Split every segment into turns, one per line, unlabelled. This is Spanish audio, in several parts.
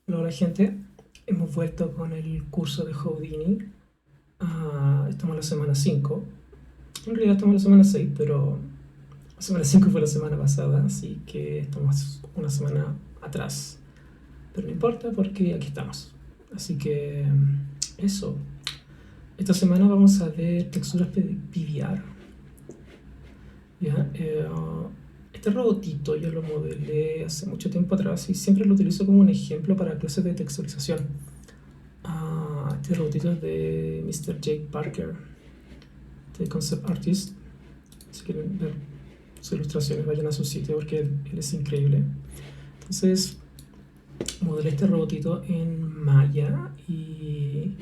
Hola gente, hemos vuelto con el curso de Houdini. Estamos en la semana 5. En realidad estamos en la semana 6, pero la semana 5 fue la semana pasada, así que estamos una semana atrás. Pero no importa porque aquí estamos. Así que eso. Esta semana vamos a ver texturas PBR. ¿Ya? Este robotito yo lo modelé hace mucho tiempo atrás y siempre lo utilizo como un ejemplo para clases de texturización. Este robotito es de Mr. Jake Parker, de Concept Artist. Si quieren ver sus ilustraciones, vayan a su sitio porque él es increíble. Entonces, modelé este robotito en Maya y.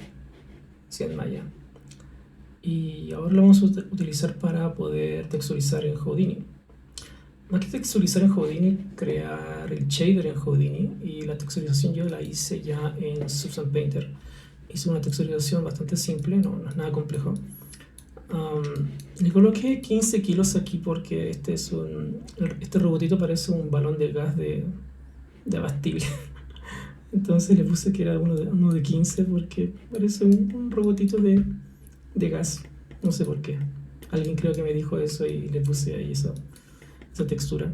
Sí, en Maya. Y ahora lo vamos a utilizar para poder texturizar en Houdini. Más que texturizar en Houdini, crear el shader en Houdini. Y la texturización yo la hice ya en Substance Painter. Hice una texturización bastante simple, no es nada complejo. Le coloqué 15 kilos aquí porque este robotito parece un balón de gas de abastible. Entonces le puse que era uno de 15 porque parece un robotito de gas. No sé por qué. Alguien creo que me dijo eso y le puse ahí esa textura.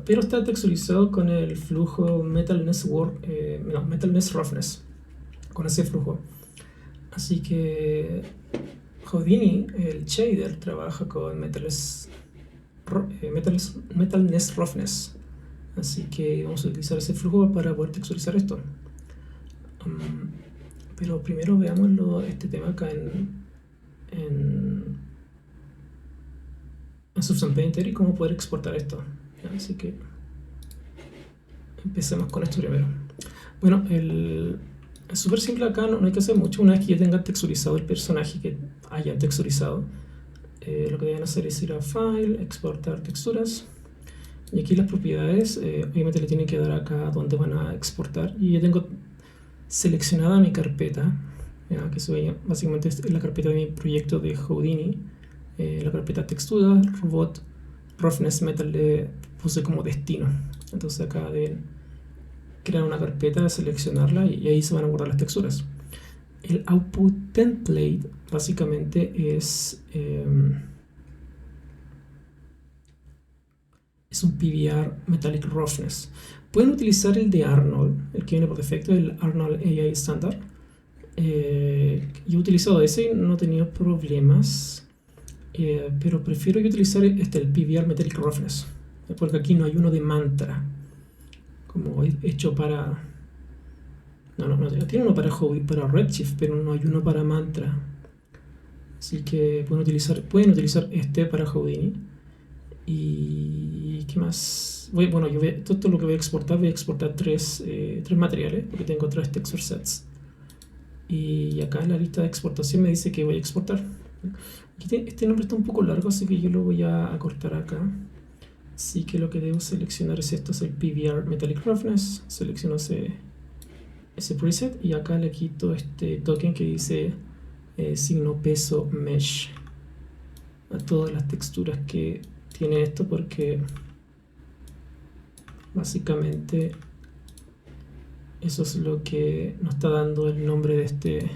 Pero está texturizado con el flujo Metal Ness Roughness. Con ese flujo. Así que Houdini, el shader, trabaja con Metal Ness Roughness. Así que vamos a utilizar ese flujo para poder texturizar esto. Pero primero veamos este tema acá en Substance Painter y cómo poder exportar esto. Así que empecemos con esto primero. Bueno, es súper simple acá, no hay que hacer mucho. Una vez que ya tenga texturizado el personaje, que haya texturizado, lo que deben hacer es ir a File, exportar texturas. Y aquí las propiedades, obviamente le tienen que dar acá donde van a exportar. Y ya tengo seleccionada mi carpeta, ¿ya? Que básicamente es la carpeta de mi proyecto de Houdini. La carpeta textura, robot, roughness metal le puse como destino. Entonces acá deben crear una carpeta, seleccionarla y ahí se van a guardar las texturas. El output template básicamente es un PBR Metallic Roughness. Pueden utilizar el de Arnold, el que viene por defecto, el Arnold AI Standard. Yo he utilizado ese y no he tenido problemas, pero prefiero utilizar el PBR Metallic Roughness, porque aquí no hay uno de mantra, como hecho para. No, tiene uno para Redshift, pero no hay uno para mantra. Así que pueden utilizar este para Houdini. ¿Y qué más? Todo lo que voy a exportar tres materiales, porque tengo tres texture sets. Y acá en la lista de exportación me dice que voy a exportar. Este nombre está un poco largo, así que yo lo voy a acortar acá. Así que lo que debo seleccionar es esto, es el PBR Metallic Roughness. Selecciono ese preset y acá le quito este token que dice signo peso mesh a todas las texturas que tiene esto, porque básicamente eso es lo que nos está dando el nombre de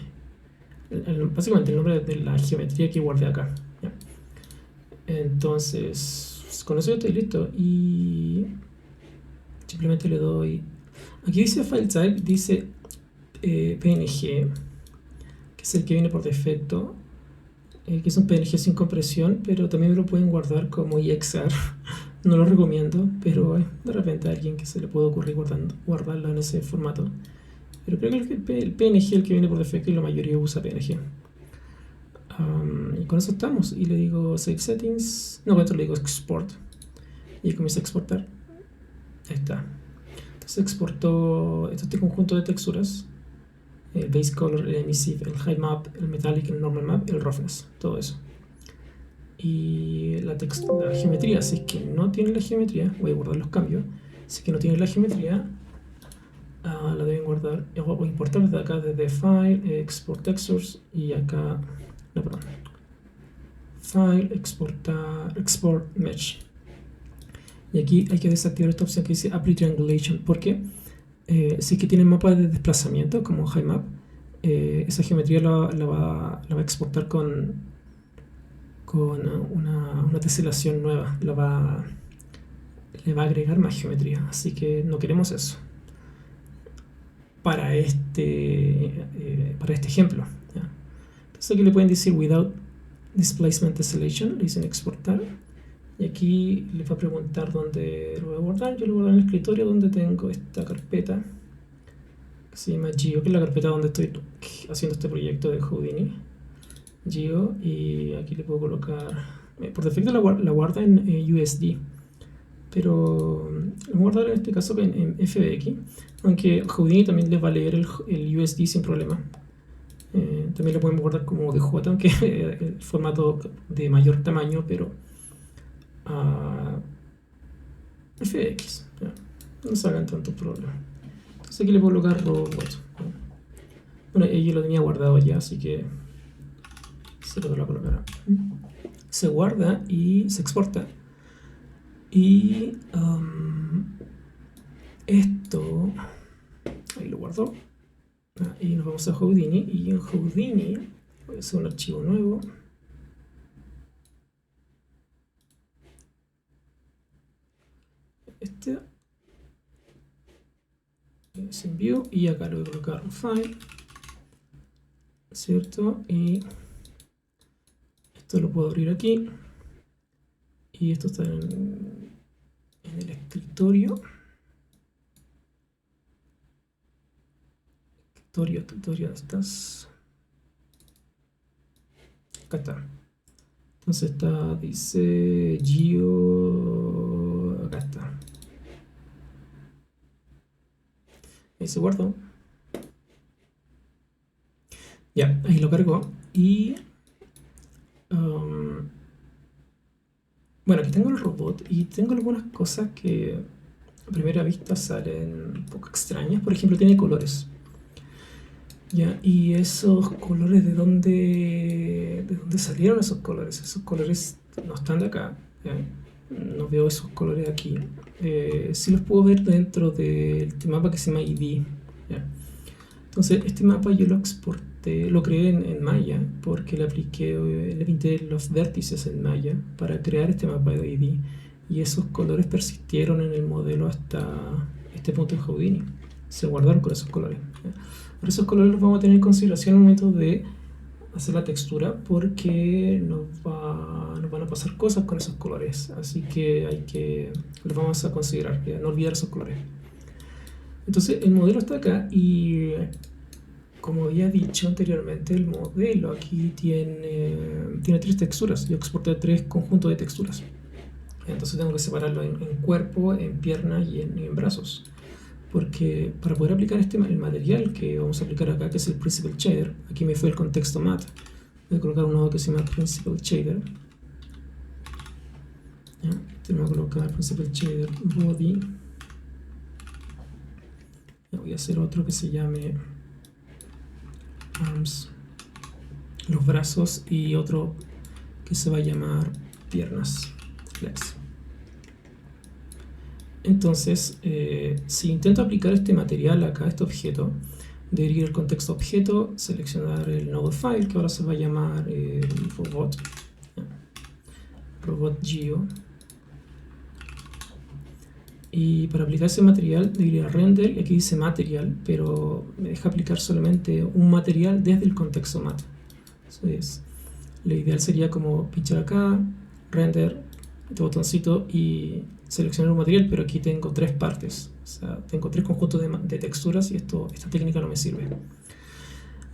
básicamente el nombre de la geometría que guardé acá, ¿ya? Entonces con eso ya estoy listo y simplemente le doy, aquí dice file type, dice PNG, que es el que viene por defecto, que es un PNG sin compresión, pero también me lo pueden guardar como EXR. No lo recomiendo, pero de repente a alguien que se le puede ocurrir guardarlo en ese formato. Pero creo que el PNG, el que viene por defecto, y la mayoría usa PNG. Y con eso estamos. Y le digo Save Settings. No, esto le digo Export. Y comienza a exportar. Ahí está. Entonces exportó este conjunto de texturas. El Base Color, el Emissive, el High Map, el Metallic, el Normal Map, el Roughness. Todo eso. Y la geometría, si es que no tiene la geometría, voy a guardar los cambios. Si es que no tiene la geometría, la deben guardar o importar desde acá, desde File, Export Textures y acá, no, perdón, File, Export Mesh. Y aquí hay que desactivar esta opción que dice Apply Triangulation. ¿Por qué? si es que tienen mapas de desplazamiento como HiMap, esa geometría la va a exportar con una teselación nueva, le va a agregar más geometría, así que no queremos eso para este ejemplo, ¿ya? Entonces aquí le pueden decir without displacement tessellation, le dicen exportar, y aquí les va a preguntar dónde lo voy a guardar. Yo lo voy a guardar en el escritorio donde tengo esta carpeta que se llama Geo, que es la carpeta donde estoy haciendo este proyecto de Houdini Geo, y aquí le puedo colocar, por defecto la guarda en USD, pero lo voy a guardar en este caso en FBX, aunque Houdini también les va a leer el USD sin problema. También lo podemos guardar como DJ, aunque el formato de mayor tamaño, pero FX, ¿ya? No se hagan tantos problemas. Entonces aquí le puedo colocar robot. Bueno, yo lo tenía guardado ya, así que se lo voy a colocar. Se guarda y se exporta. Y esto, ahí lo guardo. Y nos vamos a Houdini. Y en Houdini voy a hacer un archivo nuevo. Este es en view, y acá le voy a colocar un file, ¿cierto? Y esto lo puedo abrir aquí, y esto está en el escritorio. ¿Dónde estás? Acá está. Entonces dice Geo, acá está. Ahí se guardó. Ya, ahí lo cargó. Y bueno, aquí tengo el robot y tengo algunas cosas que a primera vista salen un poco extrañas. Por ejemplo, tiene colores. Ya, y esos colores, ¿de dónde salieron esos colores? Esos colores no están de acá, ¿ya? No veo esos colores aquí. Sí los puedo ver dentro de este mapa que se llama ID, ¿ya? Entonces, este mapa yo lo exporté, lo creé en Maya, porque le pinté los vértices en Maya para crear este mapa de ID. Y esos colores persistieron en el modelo hasta este punto en Houdini. Se guardaron con esos colores, ¿ya? Por esos colores los vamos a tener en consideración en el momento de hacer la textura, porque nos van a pasar cosas con esos colores, así que los vamos a considerar, no olvidar esos colores. Entonces el modelo está acá, y como había dicho anteriormente, el modelo aquí tiene 3 texturas. Yo exporté 3 conjuntos de texturas, entonces tengo que separarlo en cuerpo, en piernas y en brazos, porque para poder aplicar el material que vamos a aplicar acá, que es el Principal Shader, aquí me fue el contexto Matte, voy a colocar un nodo que se llama Principal Shader, ¿ya? Tengo que colocar Principal Shader Body, voy a hacer otro que se llame Arms, los brazos, y otro que se va a llamar Piernas, Legs. Entonces, si intento aplicar este material acá, este objeto, debería ir al contexto objeto, seleccionar el nodo file, que ahora se va a llamar robot, robot geo, y para aplicar ese material debería render, y aquí dice material, pero me deja aplicar solamente un material desde el contexto matte. Entonces, lo ideal sería como pinchar acá, render, este botoncito, y seleccionar un material, pero aquí tengo 3 partes, o sea, tengo 3 conjuntos de texturas, y esta técnica no me sirve.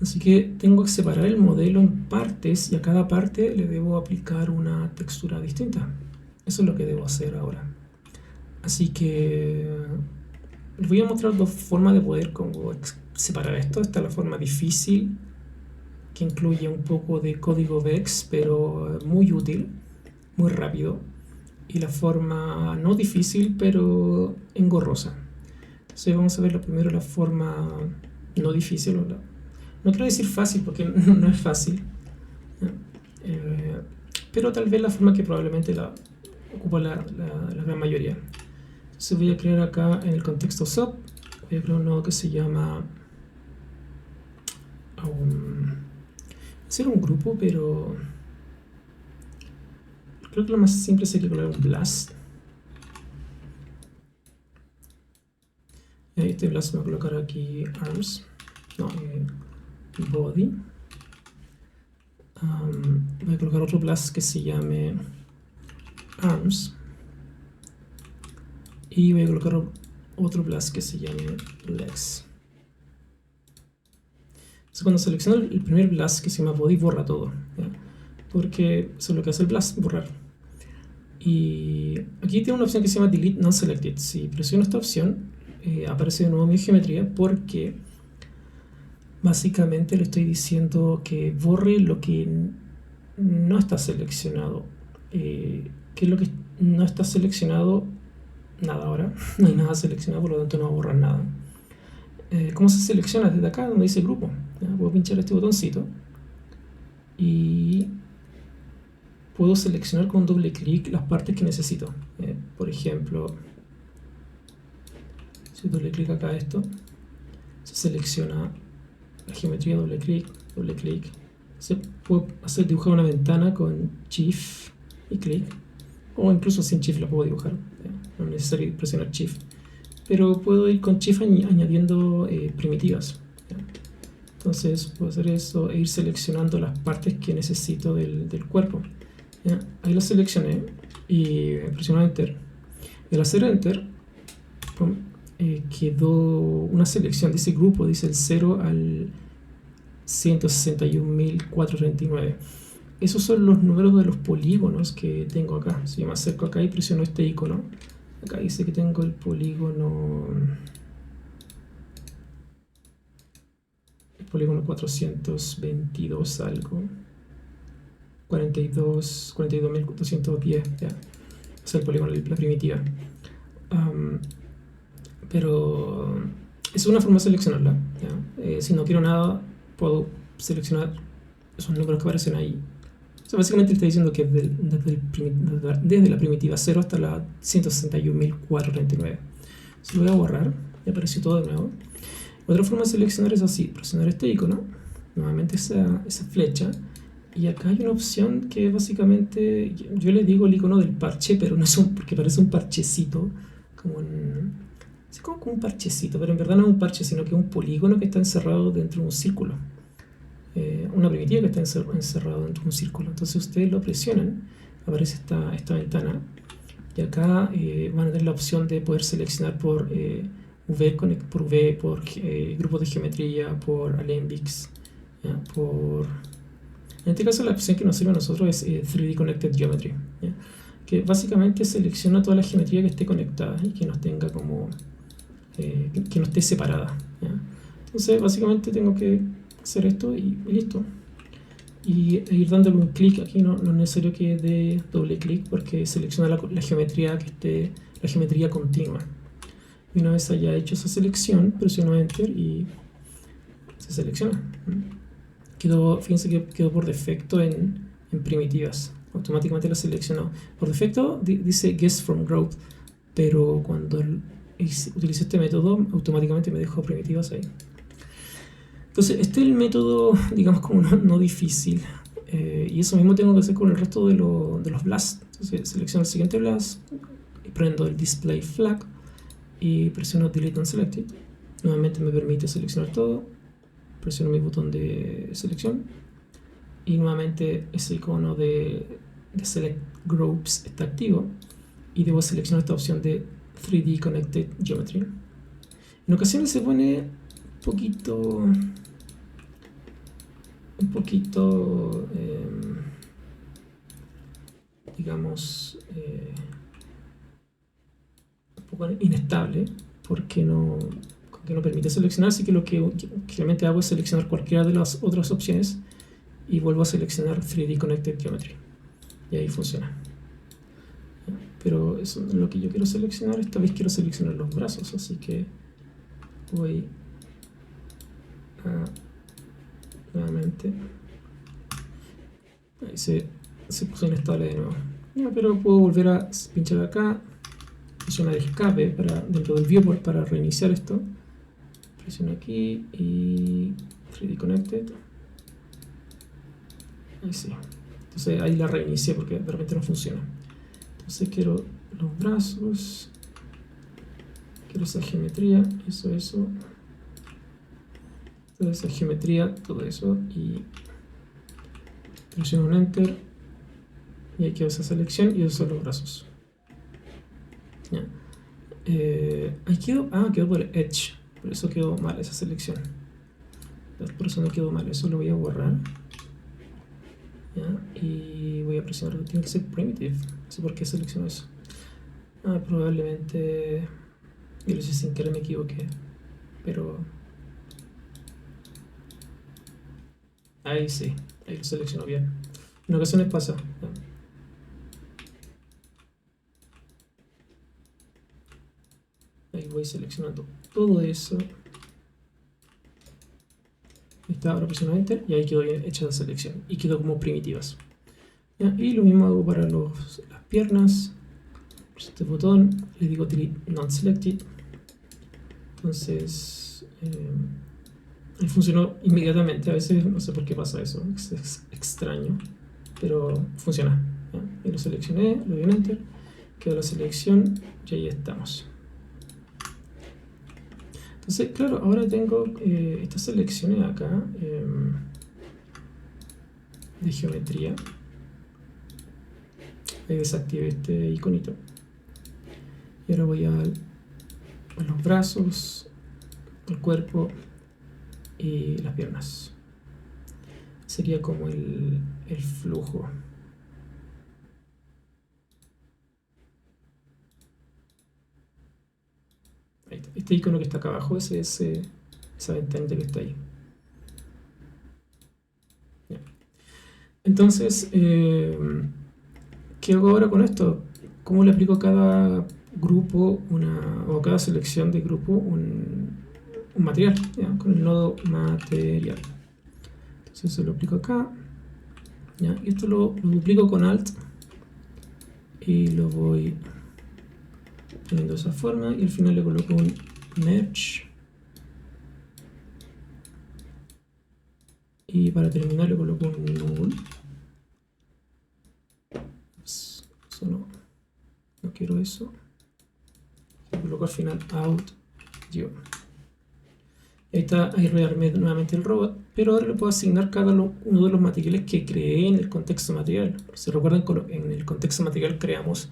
Así que tengo que separar el modelo en partes, y a cada parte le debo aplicar una textura distinta. Eso es lo que debo hacer ahora. Así que les voy a mostrar 2 formas de poder separar esto. Esta es la forma difícil, que incluye un poco de código VEX, pero muy útil, muy rápido. Y la forma no difícil, pero engorrosa. Entonces vamos a ver primero la forma no difícil. No quiero decir fácil, porque no es fácil, pero tal vez la forma que probablemente la ocupa la gran mayoría. Entonces voy a crear acá en el contexto sub Voy a crear un nodo que se llama hacer un grupo, pero creo que lo más simple sería crear un blast. Y este blast me voy a colocar aquí arms, no, body. Voy a colocar otro blast que se llame arms, y voy a colocar otro blast que se llame legs. Entonces, cuando selecciono el primer blast que se llama body, borra todo, ¿ya? Porque eso es lo que hace el blast, borrar. Y aquí tiene una opción que se llama delete non selected. Si presiono esta opción, aparece de nuevo mi geometría, porque básicamente le estoy diciendo que borre lo que no está seleccionado. ¿Qué es lo que no está seleccionado? Nada ahora, no hay nada seleccionado, por lo tanto no va a borrar nada. ¿Cómo se selecciona? Desde acá donde dice grupo, ¿ya? Puedo pinchar este botoncito y puedo seleccionar con doble clic las partes que necesito. Por ejemplo, si doble clic acá esto, se selecciona la geometría, doble clic. Se puede hacer dibujar una ventana con Shift y clic, o incluso sin Shift la puedo dibujar, ¿ya? No es necesario presionar Shift, pero puedo ir con Shift añadiendo primitivas, ¿ya? Entonces puedo hacer eso e ir seleccionando las partes que necesito del cuerpo, ¿ya? Ahí lo seleccioné y presiono Enter. Y al hacer Enter, quedó una selección, dice grupo, dice el 0 al 161.439. Esos son los números de los polígonos que tengo acá. Si yo me acerco acá y presiono este icono, acá dice que tengo el polígono 422 algo, 42.410, ya. Es el polígono, la primitiva. Pero es una forma de seleccionarla, ¿ya? Si no quiero nada, puedo seleccionar esos números que aparecen ahí. O sea, básicamente está diciendo que desde la primitiva 0 hasta la 161.439. Si lo voy a borrar, ya apareció todo de nuevo. Otra forma de seleccionar es así: presionar este icono, nuevamente esa flecha, y acá hay una opción que básicamente yo le digo el icono del parche, pero no es porque parece un parchecito, es como un parchecito, pero en verdad no es un parche, sino que es un polígono que está encerrado dentro de un círculo. Una primitiva que está encerrado dentro de un círculo. Entonces ustedes lo presionan, aparece esta ventana, y acá van a tener la opción de poder seleccionar por grupos de geometría, por alembics, ¿ya? En este caso la opción que nos sirve a nosotros es 3D Connected Geometry, ¿ya? Que básicamente selecciona toda la geometría que esté conectada y que no tenga como que no esté separada, ¿ya? Entonces básicamente tengo que hacer esto y listo, y ir dándole un clic aquí. No es necesario que dé doble clic, porque selecciona la geometría que esté, la geometría continua. Y una vez haya hecho esa selección, presiono Enter y se selecciona. Fíjense que quedó por defecto en primitivas, automáticamente la seleccionó. Por defecto dice Guess from Group, pero cuando utilizo este método, automáticamente me dejó primitivas ahí. Entonces este es el método, digamos, como no difícil, y eso mismo tengo que hacer con el resto de los blasts. Entonces selecciono el siguiente blast, y prendo el display flag y presiono delete unselected. Nuevamente me permite seleccionar todo, presiono mi botón de selección y nuevamente ese icono de select groups está activo, y debo seleccionar esta opción de 3D Connected Geometry. En ocasiones se pone digamos, un poco inestable, porque no permite seleccionar. Así que lo que realmente hago es seleccionar cualquiera de las otras opciones y vuelvo a seleccionar 3D Connected Geometry, y ahí funciona. Pero eso no es lo que yo quiero seleccionar. Esta vez quiero seleccionar los brazos, así que voy a nuevamente, ahí se puso inestable de nuevo, ya, pero puedo volver a pinchar acá, presionar escape dentro del viewport para reiniciar esto, presiono aquí y 3D Connected. Ahí sí. Entonces ahí la reinicié porque de repente no funciona. Entonces quiero los brazos. Quiero esa geometría, eso. Toda esa geometría, todo eso. Y presiono un Enter. Y ahí quedó esa selección y esos son los brazos. Ya. Ahí quedó. Ah, quedó por Edge. Por eso quedó mal esa selección. Por eso no quedó mal. Eso lo voy a borrar. ¿Ya? Y voy a presionar. Tiene que ser Primitive. No sé por qué selecciono eso. Ah, probablemente. Yo lo hice sin querer, me equivoqué. Pero. Ahí sí. Ahí lo selecciono bien. En ocasiones pasa. ¿Ya? Ahí voy seleccionando todo eso. Está, ahora presiono Enter y ahí quedó bien hecha la selección y quedó como primitivas. ¿Ya? Y lo mismo hago para las piernas. Este botón, le digo delete non selected. Entonces ahí funcionó inmediatamente. A veces no sé por qué pasa eso, es extraño, pero funciona. ¿Ya? Y lo seleccioné, le doy en Enter, quedó la selección y ahí estamos. Entonces, claro, ahora tengo estas selecciones acá de geometría. Ahí desactivé este iconito. Y ahora voy a los brazos, el cuerpo y las piernas. Sería como el flujo. Ahí está. Este icono que está acá abajo es esa ventanita que está ahí. Ya. Entonces, ¿qué hago ahora con esto? ¿Cómo le aplico a cada grupo o a cada selección de grupo un material? ¿Ya? Con el nodo material. Entonces se lo aplico acá. ¿Ya? Y esto lo duplico con Alt y lo voy poniendo de esa forma y al final le coloco un merge y para terminar le coloco un null. Ups, eso no quiero eso. Le coloco al final out yo. Ahí está, ahí rearmé nuevamente el robot, pero ahora le puedo asignar cada uno de los materiales que creé en el contexto material. Si recuerdan, en el contexto material creamos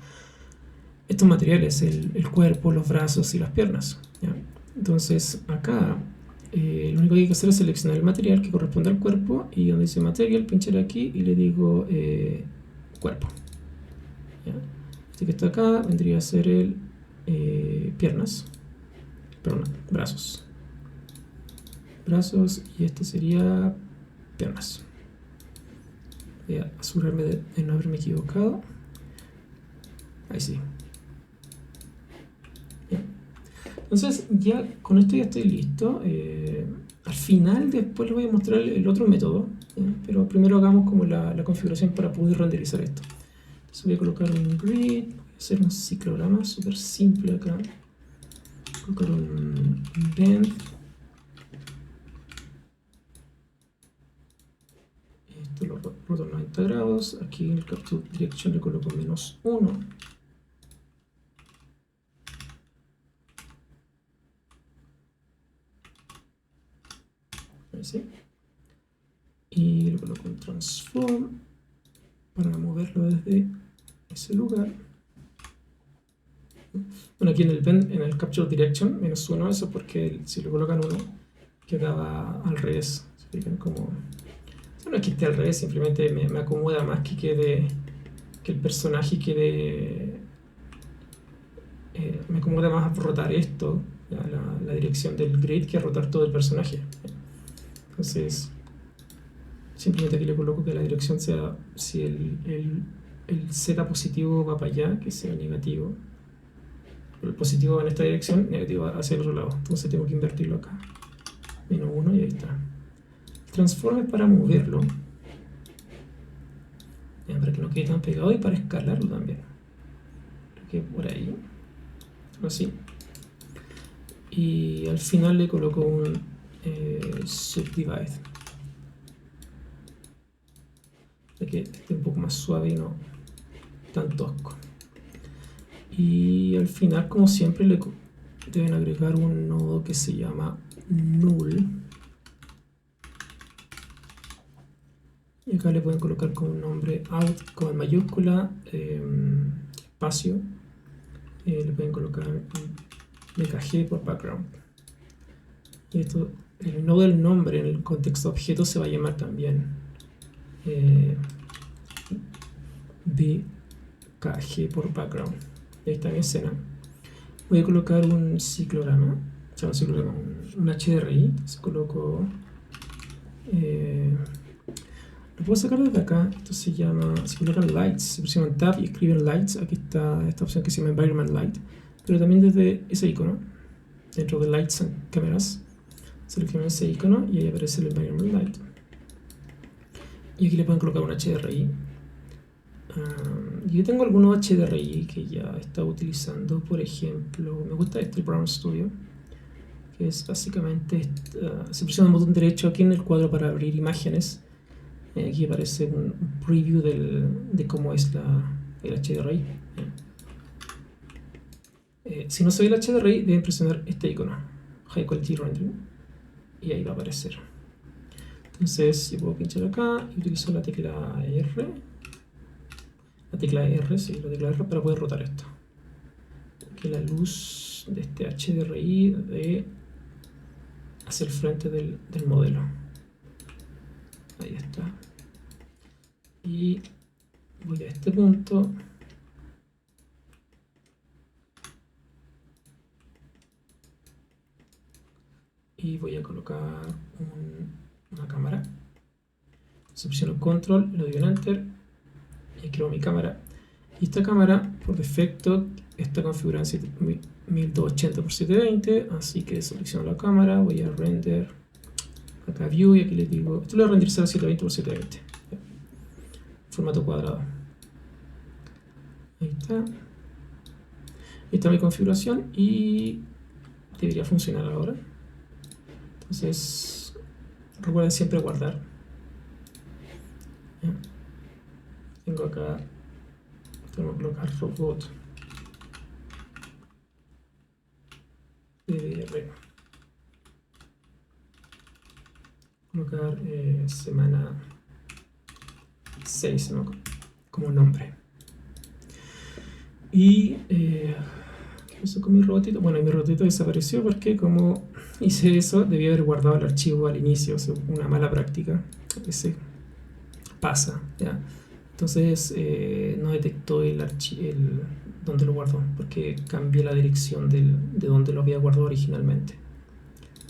estos materiales, el cuerpo, los brazos y las piernas. ¿Ya? Entonces acá lo único que hay que hacer es seleccionar el material que corresponde al cuerpo y donde dice material, pinchar aquí y le digo cuerpo. ¿Ya? Este que está acá vendría a ser el piernas, perdón, brazos. Y este sería piernas. Voy a asegurarme de no haberme equivocado. Ahí sí. Bien. Entonces ya con esto ya estoy listo. Al final después les voy a mostrar el otro método, ¿ya? Pero primero hagamos como la configuración para poder renderizar esto. Entonces voy a colocar un grid, voy a hacer un ciclograma súper simple acá. Voy a colocar un bend. Esto lo roto 90 grados. Aquí en el capture direction le coloco -1. ¿Sí? Y le coloco un transform para moverlo desde ese lugar. Bueno, aquí en el bend, en el capture direction, -1, eso porque si le colocan 1 quedaba al revés. ¿Se fijan? Como no es que esté al revés, simplemente me acomoda más que el personaje quede. Me acomoda más rotar esto, la dirección del grid, que rotar todo el personaje. Entonces, simplemente aquí le coloco que la dirección sea, si el Z positivo va para allá, que sea negativo. El positivo va en esta dirección, negativo hacia el otro lado. Entonces tengo que invertirlo acá. -1 y ahí está. Transforme para moverlo, para que no quede tan pegado y para escalarlo también. Creo que por ahí, así. y al final le coloco un subdivide para que esté un poco más suave y no tan tosco. Y al final, como siempre, deben agregar un nodo que se llama null. Y acá le pueden colocar como un nombre out con mayúscula, espacio. Le pueden colocar bkg por background. Y esto, el nodo del nombre en el contexto objeto se va a llamar también bkg por background. Y ahí está mi escena. Voy a colocar un ciclograma, o sea, un HDRI. Entonces coloco. Lo puedo sacar desde acá. Esto se llama. Se colocan lights. Se presionan tab y escriben lights. Aquí está esta opción que se llama Environment Light. Pero también desde ese icono, dentro de Lights and Cameras, seleccionan ese icono y ahí aparece el Environment Light. Y aquí le pueden colocar un HDRI. Yo tengo algunos HDRI que ya he estado utilizando. Por ejemplo, me gusta este, el Brown Studio, que es básicamente se presiona el botón derecho aquí en el cuadro para abrir imágenes. Aquí aparece un preview de cómo es el HDRI. Si no se ve el HDRI, deben presionar este icono, High Quality Rendering, y ahí va a aparecer. Entonces, yo puedo pinchar acá y utilizo la tecla R. La tecla R, sí, la tecla R para poder rotar esto. Que la luz de este HDRI de hacia el frente del modelo. Ahí está. Y voy a este punto. Y voy a colocar una cámara. Selecciono Control, le doy un Enter y creo mi cámara. Y esta cámara, por defecto, está configurada en 1280x720, así que selecciono la cámara, voy a render, acá View, y aquí le digo, esto lo voy a renderizar a 720x720, formato cuadrado. Ahí está. Ahí está mi configuración y debería funcionar ahora. Entonces, recuerden siempre guardar. ¿Ya? Tengo acá, tengo que colocar robot DDR. Colocar semana 6, ¿no? Como nombre. Y ¿qué pasó con mi robotito? Bueno, mi robotito desapareció porque como hice eso, debía haber guardado el archivo al inicio. O sea, una mala práctica. Ese pasa, ¿ya? Entonces no detectó dónde lo guardó, porque cambié la dirección de donde lo había guardado originalmente.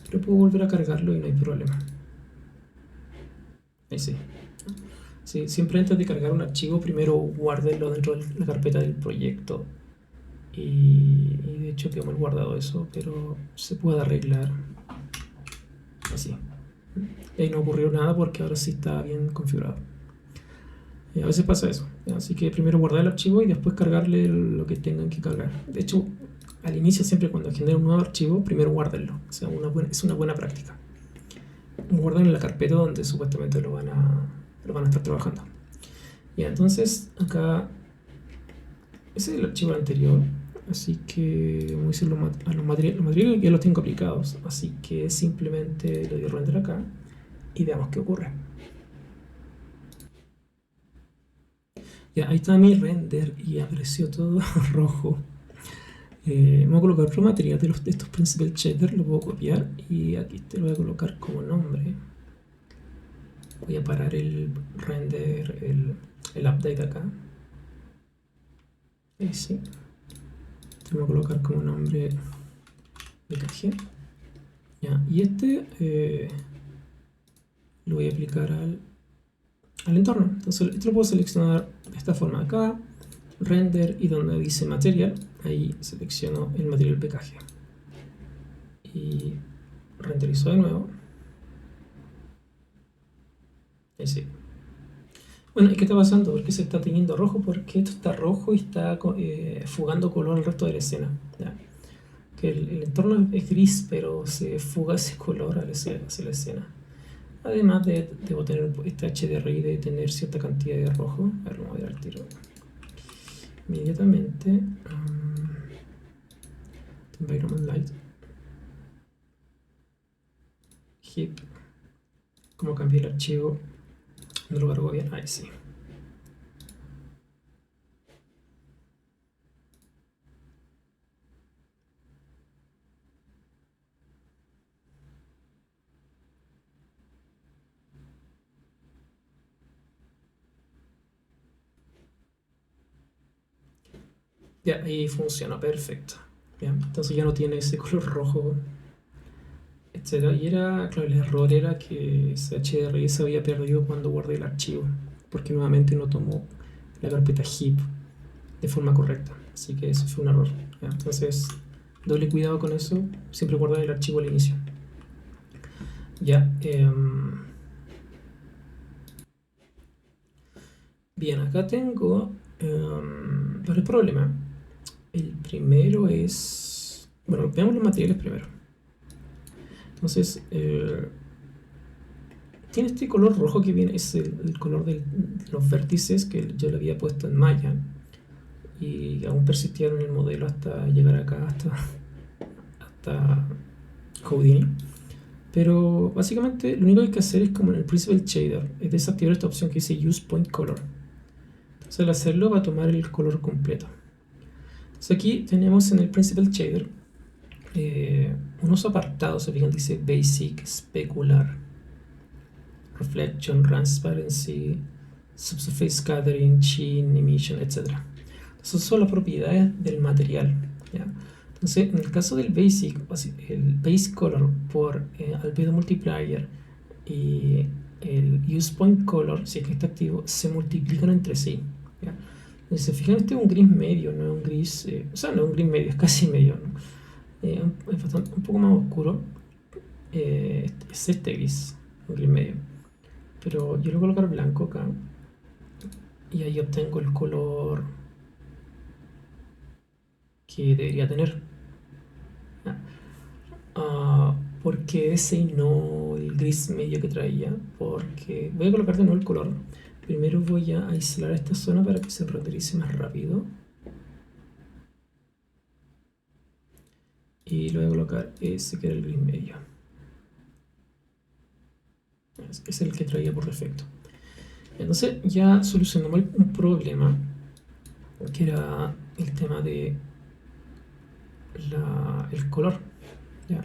Pero puedo volver a cargarlo y no hay problema. Ahí sí. Sí, siempre antes de cargar un archivo, primero guárdenlo dentro de la carpeta del proyecto. Y de hecho quedó mal guardado eso, pero se puede arreglar. Así. Y ahí no ocurrió nada porque ahora sí está bien configurado. Y a veces pasa eso. Así que primero guardar el archivo y después cargarle lo que tengan que cargar. De hecho, al inicio siempre cuando generen un nuevo archivo, primero guárdenlo. O sea, es una buena práctica. Guarden en la carpeta donde supuestamente lo van a estar trabajando. Y entonces acá ese es el archivo anterior, así que voy a decir a los materiales que ya los tengo aplicados, así que simplemente le doy render acá y veamos qué ocurre. Ya, ahí está mi render y apareció todo rojo. Voy a colocar otro material de estos Principal Shader, lo puedo copiar y aquí te lo voy a colocar como nombre. Voy a parar el render, el update acá. Ahí sí. Te voy a colocar como nombre BKG. Ya, y este lo voy a aplicar al entorno. Entonces, esto lo puedo seleccionar de esta forma acá, render, y donde dice material, ahí selecciono el material BKG. Y renderizo de nuevo. Ahí sí. Bueno, ¿y qué está pasando? ¿Por qué se está teñiendo rojo? Porque esto está rojo y está fugando color al resto de la escena. ¿Ya? que el entorno es gris, pero se fuga ese color hacia la escena. Además debo tener este HDRI de tener cierta cantidad de rojo. A ver, vamos a ver al tiro. Inmediatamente. Environment Light. Heap. ¿Cómo cambié el archivo? No lo cargo bien. Ahí sí. Ya, ahí funciona, perfecto. Bien, entonces ya no tiene ese color rojo, etcétera. Y era, claro, el error era que ese HDRI se había perdido cuando guardé el archivo, porque nuevamente no tomó la carpeta heap de forma correcta. Así que eso fue un error. ¿Ya? Entonces, doble cuidado con eso, siempre guardar el archivo al inicio. Ya, bien, acá tengo varios problemas. El primero es... Bueno, veamos los materiales primero. Entonces, tiene este color rojo que viene, es el color de los vértices que yo le había puesto en Maya. Y aún persistieron en el modelo hasta llegar acá, hasta Houdini. Pero básicamente lo único que hay que hacer es como en el Principal Shader, es desactivar esta opción que dice Use Point Color. Entonces al hacerlo va a tomar el color completo. Entonces aquí tenemos en el Principal Shader unos apartados, se fijan, dice Basic, Specular, Reflection, Transparency, Subsurface Scattering, Sheen, Emission, etc. Esas son las propiedades del material, ¿ya? Entonces, en el caso del Basic, el Base Color por Albedo Multiplier y el Use Point Color, si es que está activo, se multiplican entre sí, ¿ya? Entonces, se fijan, este es un gris medio, no es un gris, o sea, no es un gris medio, es casi medio, ¿no? Es bastante, un poco más oscuro, es este gris, un gris medio. Pero yo lo voy a colocar blanco acá y ahí obtengo el color que debería tener. ¿Por qué ese y no el gris medio que traía? Porque voy a colocar de nuevo el color. Primero voy a aislar esta zona para que se renderice más rápido. Y lo voy a colocar ese que era el gris medio. Es el que traía por defecto. Entonces ya solucionamos un problema que era el tema de el color, ¿ya?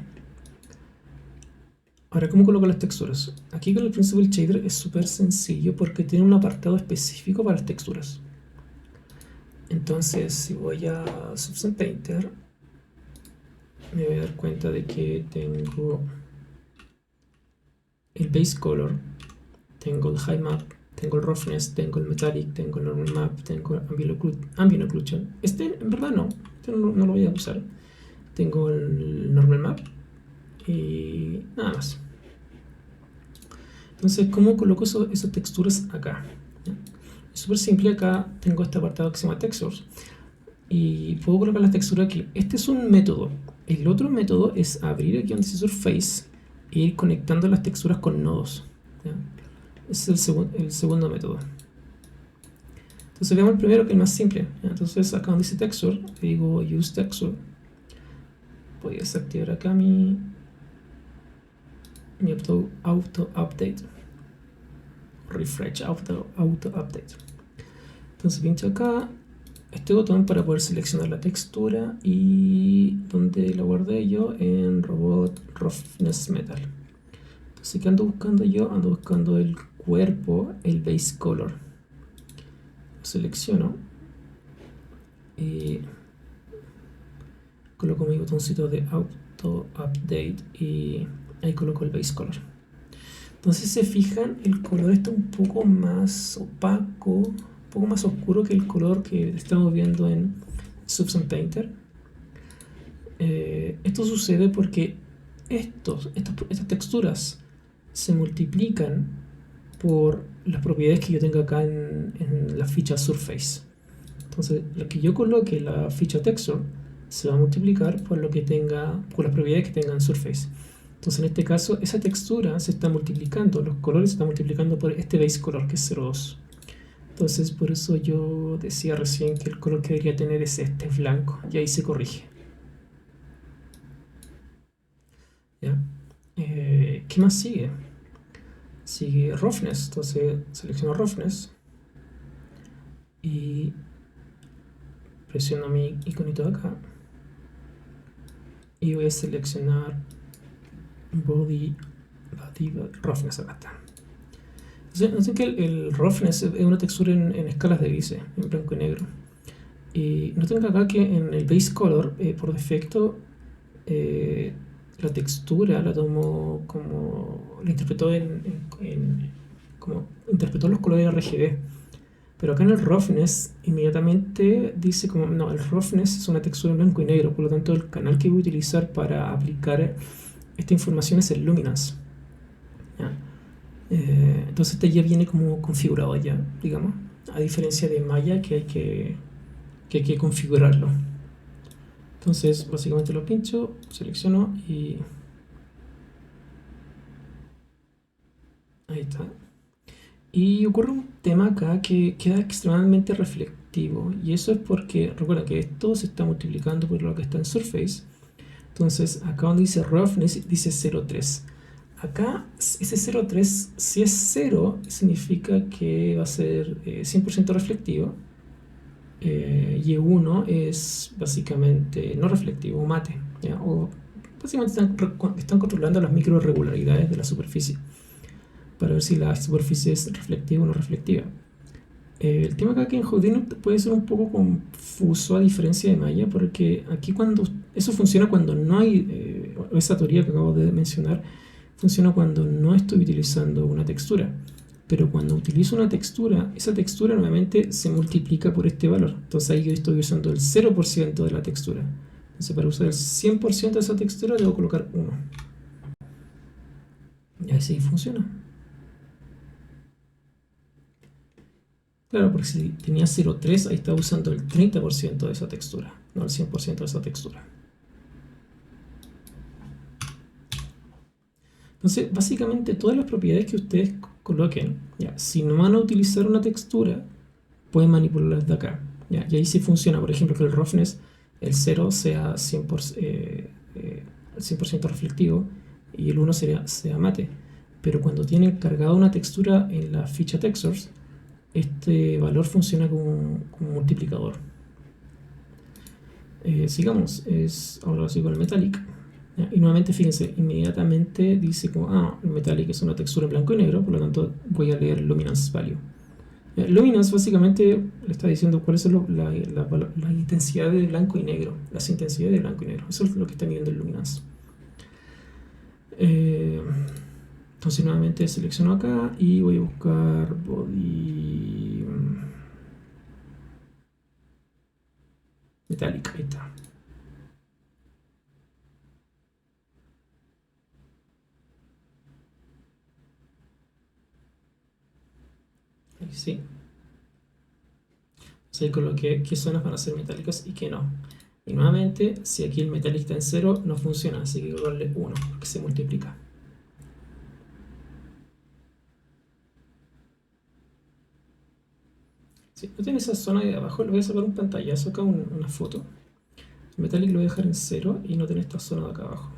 Ahora, ¿cómo coloco las texturas? Aquí con el Principal Shader es súper sencillo porque tiene un apartado específico para las texturas. Entonces, si voy a Substance Painter, me voy a dar cuenta de que tengo el Base Color, tengo el High Map, tengo el Roughness, tengo el Metallic, tengo el Normal Map, tengo el Ambient Occlusion. Este en verdad no, este no lo voy a usar. Tengo el Normal Map y nada más. Entonces, ¿cómo coloco esas texturas acá? ¿Ya? Es súper simple. Acá tengo este apartado que se llama Textures y puedo colocar las texturas aquí. Este es un método. El otro método es abrir aquí donde dice Surface e ir conectando las texturas con nodos, ¿ya? Ese es el segundo método. Entonces veamos el primero, que es el más simple, ¿ya? Entonces acá donde dice Texture, digo Use Texture. Voy a desactivar acá mi auto update, refresh auto update. Entonces pincho acá este botón para poder seleccionar la textura y donde la guardé yo, en Robot Roughness Metal. Entonces, ¿qué ando buscando yo? Ando buscando el cuerpo, el Base Color. Lo selecciono y coloco mi botoncito de auto update y ahí coloco el Base Color. Entonces, se fijan, el color está un poco más opaco, un poco más oscuro que el color que estamos viendo en Substance Painter. Esto sucede porque estas texturas se multiplican por las propiedades que yo tengo acá en la ficha Surface. Entonces, lo que yo coloque la ficha Texture se va a multiplicar por lo que tenga, por las propiedades que tenga en Surface. Entonces en este caso esa textura se está multiplicando, los colores se están multiplicando por este base color que es 0,2. Entonces por eso yo decía recién que el color que debería tener es este, es blanco, y ahí se corrige. ¿Ya? ¿Qué más sigue? Sigue Roughness, entonces selecciono Roughness y presiono mi iconito de acá y voy a seleccionar Body Roughness, acá está. Entonces, noten que el Roughness es una textura en escalas de grises, en blanco y negro. Y noten acá que en el Base Color, por defecto, la textura la tomó como... la interpretó como interpretó los colores RGB. Pero acá en el Roughness inmediatamente dice como, no, el Roughness es una textura en blanco y negro, por lo tanto el canal que voy a utilizar para aplicar esta información es el Luminance. ¿Ya? Entonces este ya viene como configurado ya, digamos, a diferencia de Maya que hay que configurarlo. Entonces básicamente lo pincho, selecciono y ahí está. Y ocurre un tema acá que queda extremadamente reflectivo, y eso es porque recuerda que esto se está multiplicando por lo que está en Surface. Entonces acá donde dice Roughness dice 0,3. Acá ese 0,3, si es 0 significa que va a ser 100% reflectivo, y 1 es básicamente no reflectivo o mate, ¿ya? O básicamente están controlando las micro irregularidades de la superficie para ver si la superficie es reflectiva o no reflectiva. El tema acá que en Houdini puede ser un poco confuso a diferencia de Maya, porque aquí eso funciona cuando no hay, esa teoría que acabo de mencionar, funciona cuando no estoy utilizando una textura. Pero cuando utilizo una textura, esa textura nuevamente se multiplica por este valor. Entonces ahí yo estoy usando el 0% de la textura. Entonces para usar el 100% de esa textura debo colocar 1. Y así funciona. Claro, porque si tenía 0,3, ahí estaba usando el 30% de esa textura, no el 100% de esa textura. Entonces, básicamente todas las propiedades que ustedes coloquen, ya, si no van a utilizar una textura, pueden manipularlas de acá. Ya, y ahí sí funciona, por ejemplo, que el roughness, el 0 sea 100% reflectivo y el 1 sea mate. Pero cuando tienen cargada una textura en la ficha textures, este valor funciona como un multiplicador. Sigamos, ahora sigo con el metallic. Y nuevamente fíjense, inmediatamente dice como, el metallic es una textura en blanco y negro, por lo tanto voy a leer luminance value. Luminance básicamente le está diciendo cuál es la intensidad de blanco y negro, las intensidades de blanco y negro. Eso es lo que está midiendo el luminance. Entonces nuevamente selecciono acá y voy a buscar body metallic, ahí está. Ahí sí. Entonces ahí coloqué qué zonas van a ser metálicas y qué no. Y nuevamente, si aquí el metallic está en 0, no funciona, así que colocarle 1, porque se multiplica. Sí, no tiene esa zona de abajo, le voy a sacar un pantallazo acá, una foto. El metallic lo voy a dejar en 0 y no tiene esta zona de acá abajo.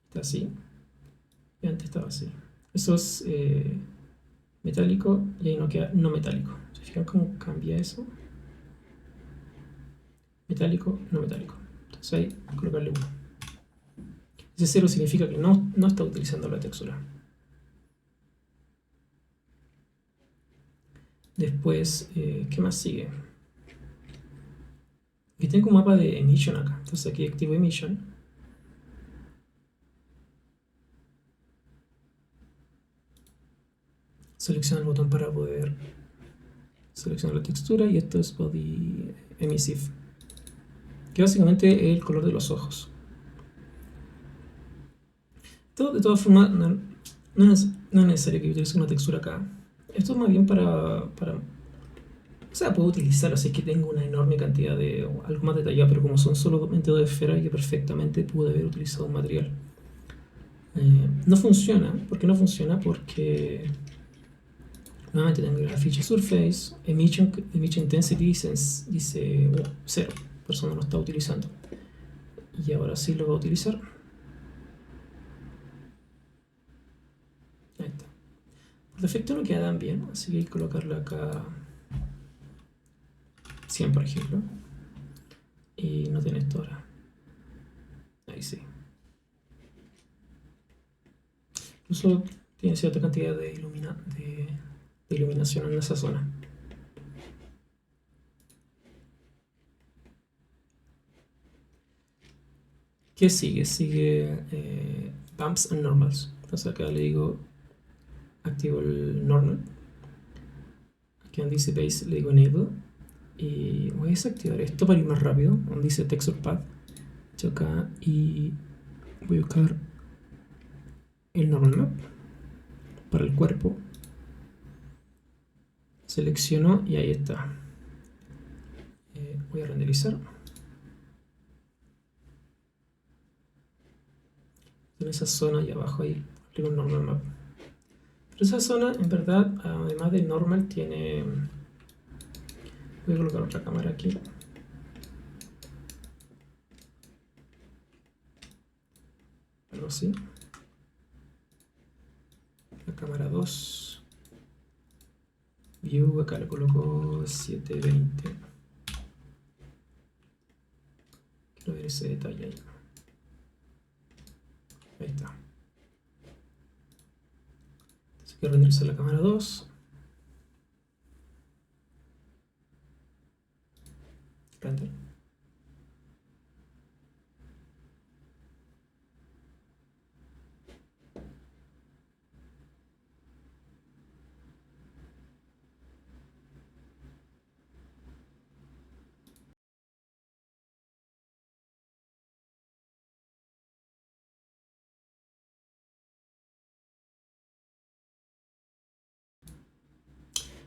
Está así. Y antes estaba así. Eso es metálico y ahí no queda no metálico. ¿Se fijan cómo cambia eso? Metálico, no metálico. Entonces ahí colocarle 1. Ese 0 significa que no está utilizando la textura. Después, ¿qué más sigue? Aquí tengo un mapa de emission acá. Entonces aquí activo emission. Selecciono el botón para poder seleccionar la textura y esto es body emissive, que básicamente es el color de los ojos. De todas formas, no es necesario que utilice una textura acá. Esto es más bien para O sea, puedo utilizarlo, así que tengo una enorme cantidad de o algo más detallado, pero como son solamente dos esferas, yo perfectamente pude haber utilizado un material. No funciona. ¿Por qué no funciona? Porque nuevamente tengo la feature surface, emission intensity dice 0, por eso no lo está utilizando. Y ahora sí lo voy a utilizar. Ahí está. Por defecto no quedan bien, así que hay que colocarle acá 100, por ejemplo. Y no tiene esto ahora. Ahí sí. Incluso tiene cierta cantidad de iluminación en esa zona. ¿Qué sigue? Sigue bumps and normals. Entonces acá le digo activo el normal. Aquí donde dice base le digo enable. Y voy a desactivar esto para ir más rápido. Donde dice texture path. Echo acá y voy a buscar el normal map para el cuerpo. Selecciono y ahí está. Voy a renderizar. En esa zona y abajo ahí tengo un normal map. Pero esa zona, en verdad, además de normal, tiene. Voy a colocar otra cámara aquí. Algo así. La cámara 2. View, acá le coloco 720. Quiero ver ese detalle ahí. Ahí está. Entonces quiero renderizar la cámara 2. Render.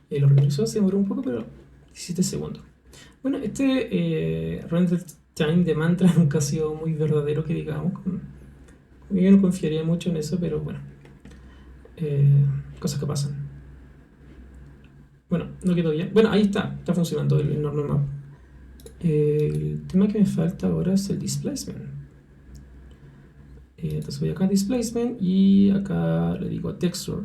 Lo renderizó, se demoró un poco, pero 17 segundos. Bueno, render time de Mantra nunca ha sido muy verdadero, que digamos. Yo no confiaría mucho en eso, pero bueno. Cosas que pasan. Bueno, no quedó bien. Bueno, ahí está funcionando el normal map. El tema que me falta ahora es el displacement. Entonces voy acá a displacement y acá le digo texture.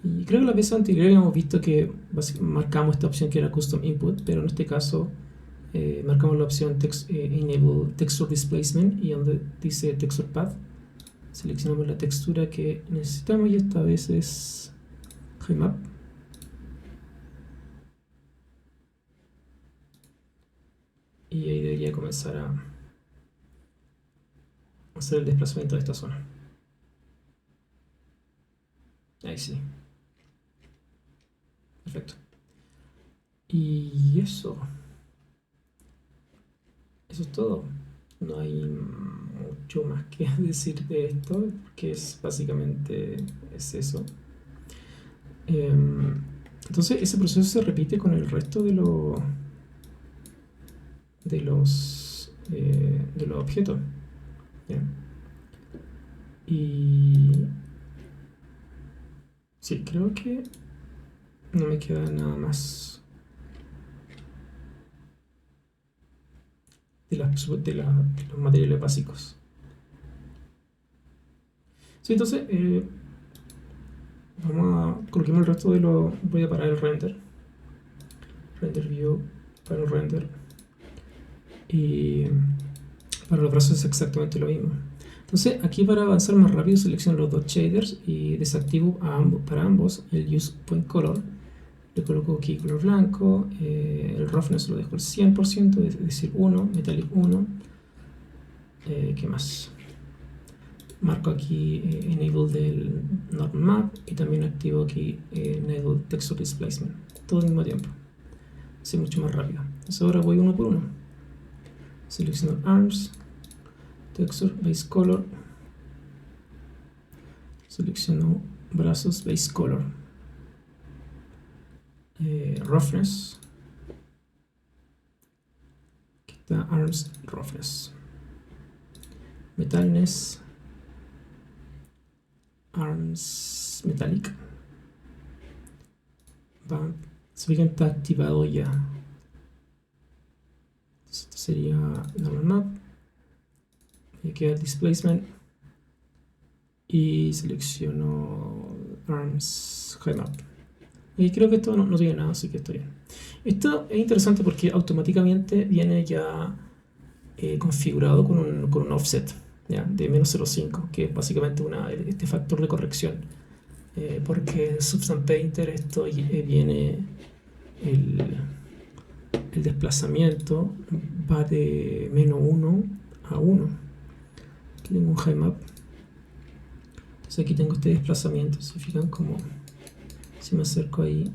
Y creo que la vez anterior habíamos visto que marcamos esta opción que era custom input, pero en este caso marcamos la opción enable texture displacement y donde dice texture path seleccionamos la textura que necesitamos y esta vez es Gmap. Y ahí debería comenzar a hacer el desplazamiento de esta zona. Ahí sí. Perfecto. Y eso es todo. No hay mucho más que decir de esto, que es básicamente es eso. Entonces ese proceso se repite con el resto de los objetos. ¿Ya? Y sí, creo que no me queda nada más de los materiales básicos. Sí, entonces coloquemos el resto de lo. Voy a parar el render view, para el render, y para los brazos es exactamente lo mismo. Entonces aquí, para avanzar más rápido, selecciono los dos shaders y desactivo para ambos el use point color. Le coloco aquí color blanco, el roughness lo dejo al 100%, es decir 1, metallic 1. ¿Qué más? Marco aquí enable del normal map y también activo aquí enable texture displacement, todo al mismo tiempo, así mucho más rápido. Entonces ahora voy uno por uno. Selecciono arms, texture, base color, selecciono brazos, base color. Roughness. Aquí está Arms Roughness. Metalness. Arms Metallic. Bump. Se ve que está activado ya. Esto sería Normal Map. Aquí queda el Displacement. Y selecciono Arms High Map. Y creo que esto no tiene nada, así que está bien. Esto es interesante porque automáticamente viene ya configurado con un offset, ¿ya? De menos 0,5, que es básicamente este factor de corrección. Porque en Substance Painter esto viene el desplazamiento va de menos 1 a 1. Aquí tengo un high map. Entonces aquí tengo este desplazamiento. Se fijan como si me acerco ahí,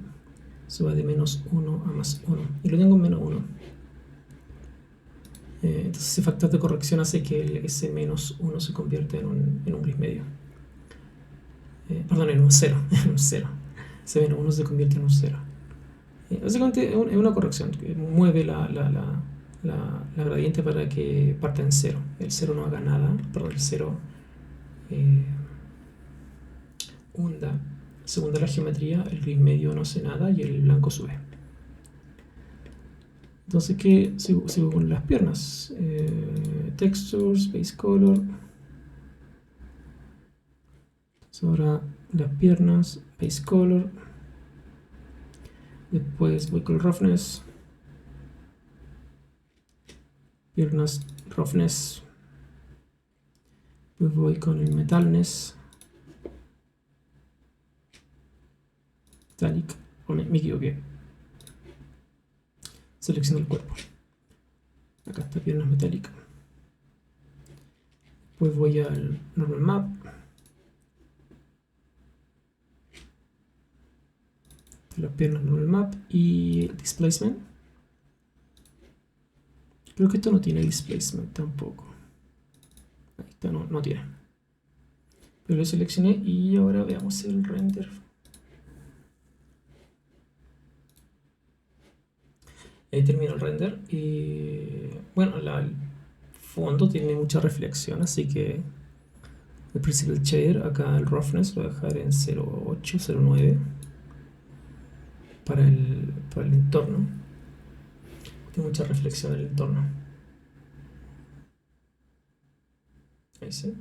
se va de menos 1 a más 1. Y lo tengo en menos 1. Entonces ese factor de corrección hace que ese menos 1 se convierta en un gris medio. Perdón, en un 0. En un 0. Ese menos 1 se convierte en un 0. Básicamente es una corrección que mueve la gradiente para que parta en 0. El 0 no haga nada, perdón, el 0 hunda. Según la geometría, el gris medio no hace nada y el blanco sube. Entonces, ¿qué sigo con las piernas? Textures, Base Color. Entonces ahora las piernas, Base Color. Después voy con Roughness. Piernas, Roughness. Después voy con el Metalness. Metallic. Me equivoqué. Selecciono el cuerpo. Acá está piernas metálicas. Después voy al Normal Map. Las piernas Normal Map y el Displacement. Creo que esto no tiene Displacement tampoco. Ahí está, no tiene. Pero lo seleccioné y ahora veamos el render. Ahí termino el render y bueno, el fondo tiene mucha reflexión, así que el Principal Shader, acá el Roughness lo voy a dejar en 0.8, 0.9 para el entorno. Tiene mucha reflexión el entorno. Ahí sí.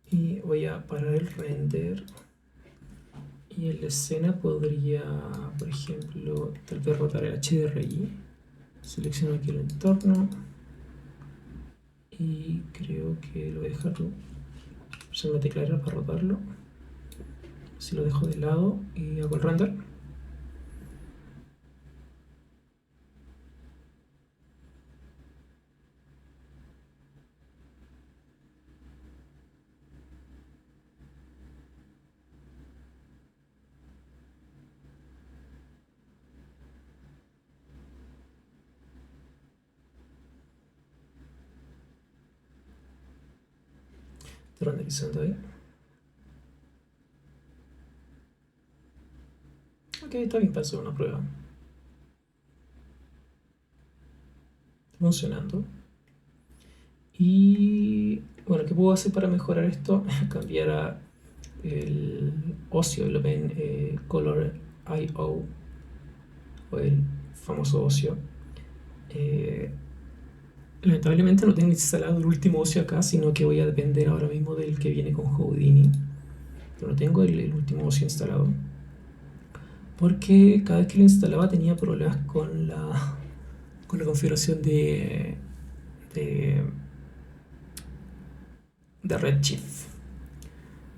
Y voy a parar el render. Y en la escena podría, por ejemplo, tal vez rotar el HDRI. Selecciono aquí el entorno. Y creo que lo voy a dejar usando la tecla R para rotarlo. Si lo dejo de lado y hago el render. Estoy renderizando ahí. Ok, está bien para hacer una prueba. Está funcionando. Y bueno, ¿qué puedo hacer para mejorar esto? Cambiar a el ocio, lo ven Color IO o el famoso ocio. Lamentablemente no tengo instalado el último ocio acá, sino que voy a depender ahora mismo del que viene con Houdini. Pero no tengo el último ocio instalado, porque cada vez que lo instalaba tenía problemas con la configuración de Redshift.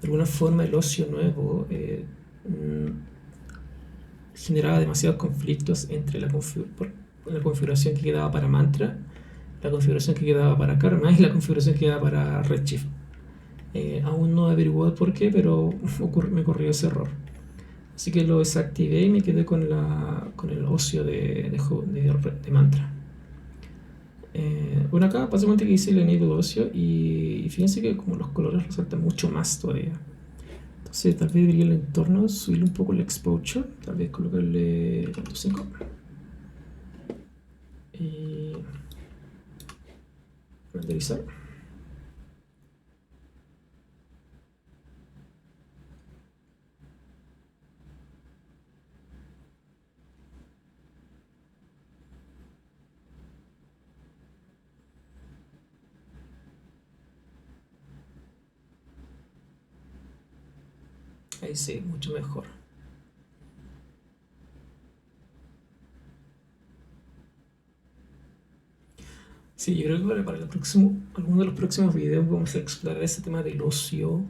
De alguna forma el ocio nuevo generaba demasiados conflictos entre la configuración que quedaba para Mantra, la configuración que quedaba para Karma y la configuración que quedaba para Redshift. Aún no he averiguado por qué, pero me ocurrió ese error. Así que lo desactivé y me quedé con el ocio de Mantra. Bueno, acá básicamente que hice el enable ocio y fíjense que como los colores resaltan mucho más todavía. Entonces tal vez debería el entorno subirle un poco el exposure, tal vez colocarle 5 y renderizar. Ahí sí, mucho mejor. Sí, yo creo que para el próximo, alguno de los próximos videos vamos a explorar ese tema del ocio,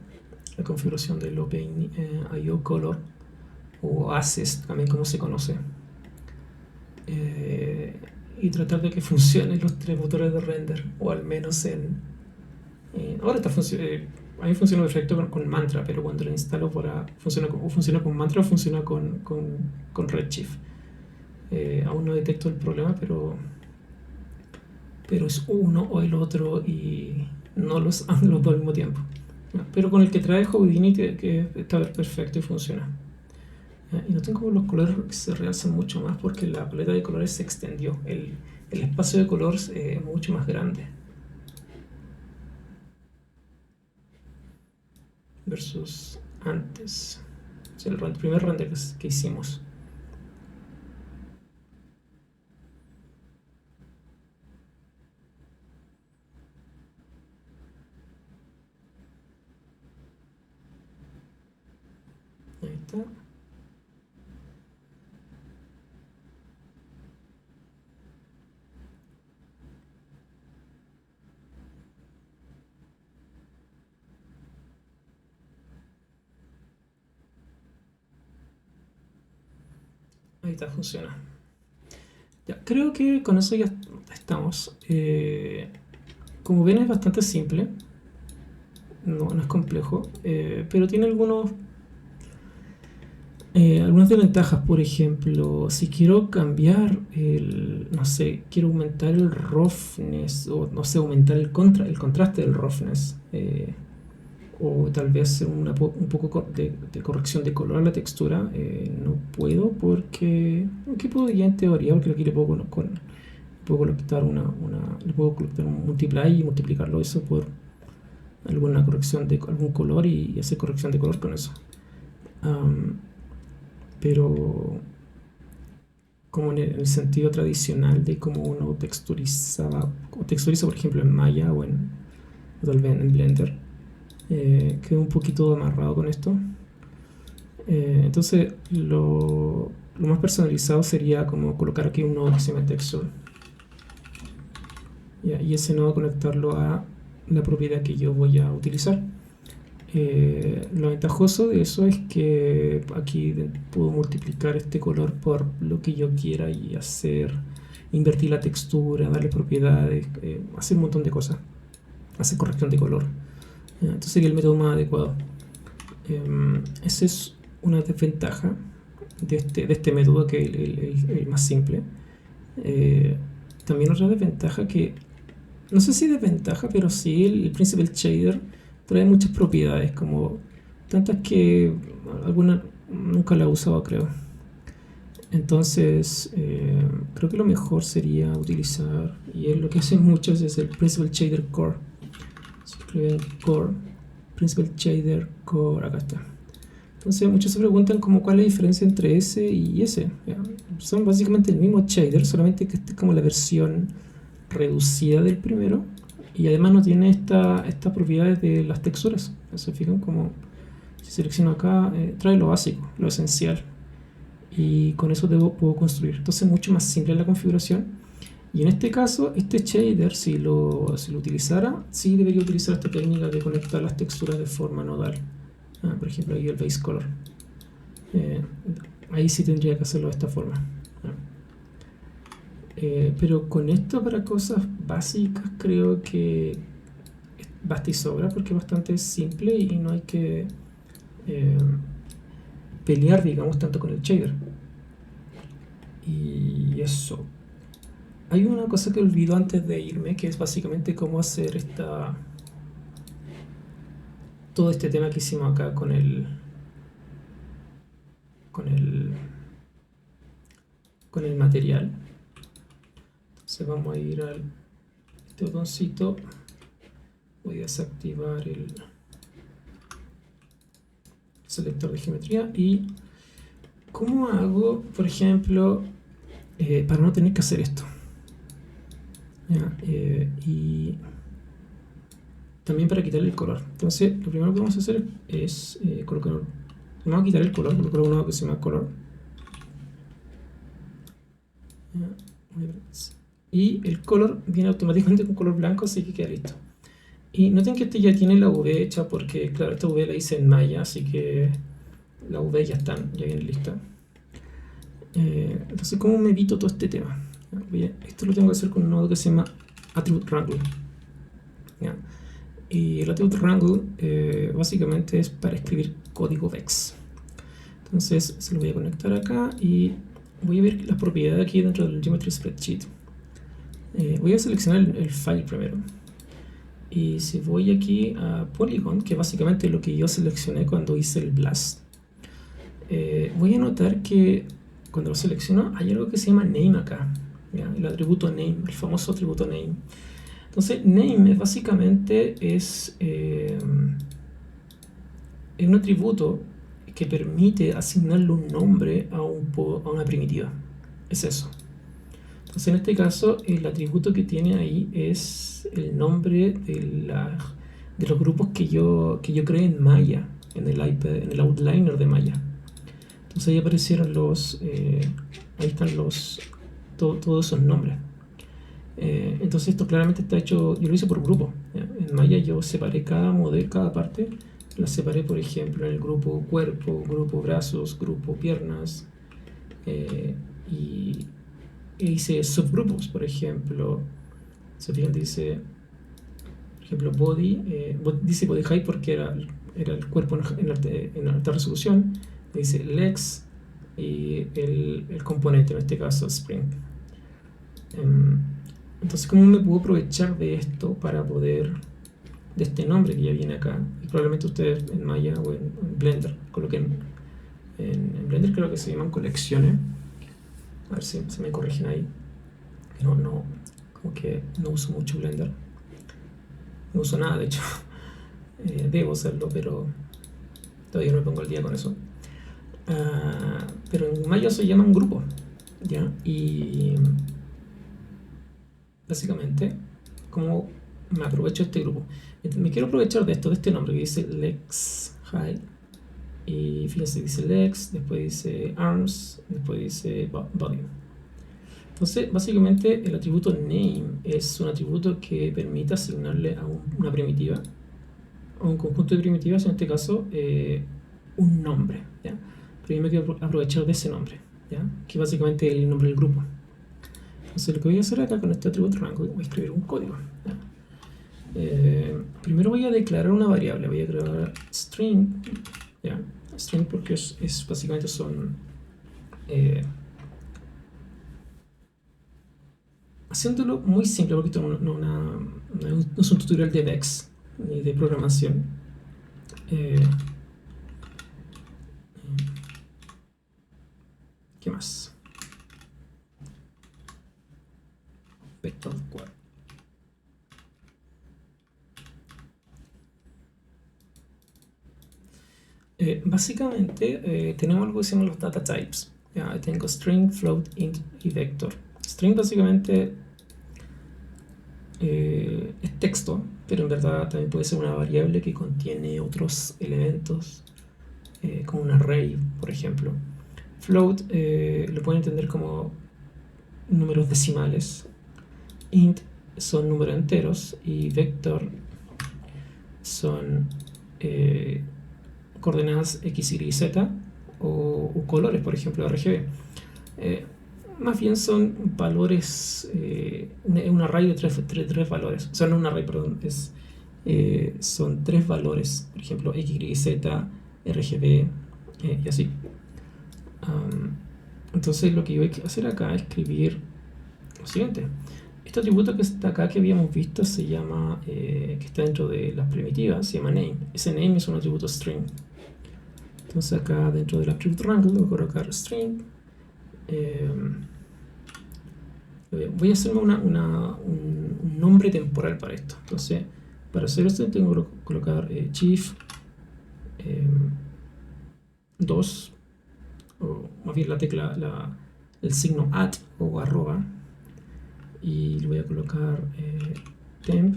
la configuración del OpenIO Color o ACES, también como se conoce, eh, y tratar de que funcionen los tres motores de render, o al menos ahora a mí funciona perfecto con Mantra, pero cuando lo instalo funciona con Mantra o funciona con Redshift. Aún no detecto el problema, pero es uno o el otro y no los dos al mismo tiempo. Pero con el que trae Houdini que está perfecto y funciona. Y noten como los colores se realzan mucho más porque la paleta de colores se extendió. El espacio de color es mucho más grande versus antes. O sea, el primer render que hicimos. Ahí está. Ahí está, funciona. Ya, creo que con eso ya estamos. Como ven es bastante simple. No es complejo. Pero tiene algunas desventajas. Por ejemplo, si quiero cambiar no sé, quiero aumentar el roughness o no sé, aumentar el contraste del roughness. O tal vez hacer un poco de corrección de color a la textura, no puedo porque, aunque puedo ya en teoría, porque aquí le puedo colocar le puedo colocar un multiply y multiplicarlo eso por alguna corrección de algún color y hacer corrección de color con eso. Pero como en el sentido tradicional de cómo uno texturiza por ejemplo en Maya o tal vez en Blender, quedo un poquito amarrado con esto. Entonces lo más personalizado sería como colocar aquí un nodo que se llama texture, y ese nodo conectarlo a la propiedad que yo voy a utilizar. Lo ventajoso de eso es que aquí puedo multiplicar este color por lo que yo quiera y invertir la textura, darle propiedades, hacer un montón de cosas, hacer corrección de color. Entonces sería el método más adecuado. Esa es una desventaja de este método, que es el más simple. También otra desventaja que, no sé si desventaja, pero sí el Principal Shader trae muchas propiedades, como tantas que alguna nunca la he usado, creo. Entonces, creo que lo mejor sería utilizar, y es lo que hacen muchos, es el Principal Shader Core. Se escribe Core, Principal Shader Core, acá está. Entonces muchos se preguntan como cuál es la diferencia entre ese y ese. Son básicamente el mismo shader, solamente que esta es como la versión reducida del primero, y además no tiene estas propiedades de las texturas. Se fijan como si selecciono acá, trae lo básico, lo esencial, y con eso puedo construir. Entonces es mucho más simple la configuración. Y en este caso, este shader, si lo utilizara, sí debería utilizar esta técnica de conectar las texturas de forma nodal. Por ejemplo, ahí el base color. Ahí sí tendría que hacerlo de esta forma. Pero con esto para cosas básicas creo que basta y sobra, porque es bastante simple y no hay que pelear, digamos, tanto con el shader. Y eso. Hay una cosa que olvido antes de irme, que es básicamente cómo hacer todo este tema que hicimos acá con el, con el material. Entonces vamos a ir al este botoncito, voy a desactivar el selector de geometría. Y ¿cómo hago, por ejemplo, para no tener que hacer esto? ¿Ya? Y también para quitarle el color. Entonces lo primero que vamos a hacer es colocar, vamos a quitar el color, colocar uno que se llama color. ¿Ya? Y el color viene automáticamente con color blanco, así que queda listo. Y noten que este ya tiene la V hecha porque, claro, esta V la hice en Maya, así que la V ya viene lista. Entonces, ¿cómo me evito todo este tema? Esto lo tengo que hacer con un nodo que se llama Attribute Wrangle. ¿Ya? Y el Attribute Wrangle básicamente es para escribir código VEX. Entonces, se lo voy a conectar acá y voy a ver las propiedades aquí dentro del Geometry Spreadsheet. Voy a seleccionar el file primero. Y si voy aquí a Polygon, que básicamente es lo que yo seleccioné cuando hice el blast, voy a notar que cuando lo selecciono hay algo que se llama name acá, ¿ya? El atributo name, el famoso atributo name. Entonces name básicamente es un atributo que permite asignarle un nombre a una primitiva. Es eso. Entonces en este caso el atributo que tiene ahí es el nombre de los grupos que yo creé en Maya, en el outliner de Maya. Entonces ahí aparecieron ahí están todos esos nombres. Entonces esto claramente está hecho, yo lo hice por grupo, ¿ya? En Maya yo separé cada modelo, cada parte, la separé por ejemplo en el grupo cuerpo, grupo brazos, grupo piernas, y hice subgrupos, por ejemplo, se fijan, dice, por ejemplo, body, dice body height porque era el cuerpo en alta resolución, dice legs y el componente, en este caso spring. Entonces, ¿cómo me puedo aprovechar de esto para poder, de este nombre que ya viene acá? Y probablemente ustedes en Maya o en Blender coloquen, en Blender creo que se llaman colecciones. A ver si me corrigen ahí. No, como que no uso mucho Blender. No uso nada, de hecho. Debo hacerlo, pero todavía no me pongo al día con eso. Pero en Maya se llaman grupos, ¿ya? Y básicamente, ¿cómo me aprovecho de este grupo? Me quiero aprovechar de este nombre que dice legs height. Y fíjense, dice legs, después dice arms, después dice body. Entonces, básicamente el atributo name es un atributo que permite asignarle a una primitiva, a un conjunto de primitivas, en este caso, un nombre, ¿ya? Pero yo me quiero aprovechar de ese nombre, ¿ya? Que básicamente es el nombre del grupo. Entonces, lo que voy a hacer acá con este atributo rango, voy a escribir un código, ¿ya? Primero voy a declarar una variable, voy a crear string, ¿ya? String porque básicamente son haciéndolo muy simple, porque esto no es un tutorial de VEX ni de programación. ¿Qué más? Vector 4. Básicamente tenemos algo que se llama los data types. Ya, tengo string, float, int y vector. String básicamente es texto, pero en verdad también puede ser una variable que contiene otros elementos, como un array, por ejemplo. Float lo pueden entender como números decimales. Int son números enteros y vector son coordenadas x, y, z o colores, por ejemplo, RGB. Más bien son valores, un array de tres valores. O sea, no un array, perdón, son tres valores, por ejemplo, x, y, z, RGB y así. Entonces lo que yo voy a hacer acá es escribir lo siguiente. Este atributo que está acá que habíamos visto se llama, que está dentro de las primitivas, se llama name. Ese name es un atributo string. Entonces acá dentro del attribute rank voy a colocar string. Voy a hacerme un nombre temporal para esto. Entonces, para hacer esto tengo que colocar chief 2, o más bien la tecla, el signo at o arroba, y le voy a colocar temp